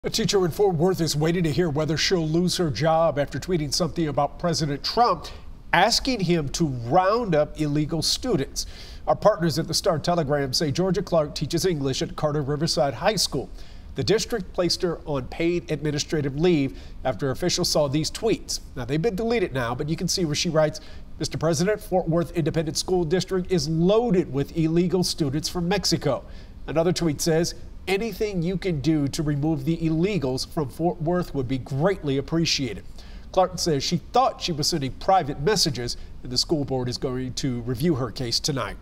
A teacher in Fort Worth is waiting to hear whether she'll lose her job after tweeting something about President Trump, asking him to round up illegal students. Our partners at the Star-Telegram say Georgia Clark teaches English at Carter Riverside High School. The district placed her on paid administrative leave after officials saw these tweets. Now, they've been deleted now, but you can see where she writes, "Mr. President, Fort Worth Independent School District is loaded with illegal students from Mexico." Another tweet says, "Anything you can do to remove the illegals from Fort Worth would be greatly appreciated." Clark says she thought she was sending private messages, and the school board is going to review her case tonight.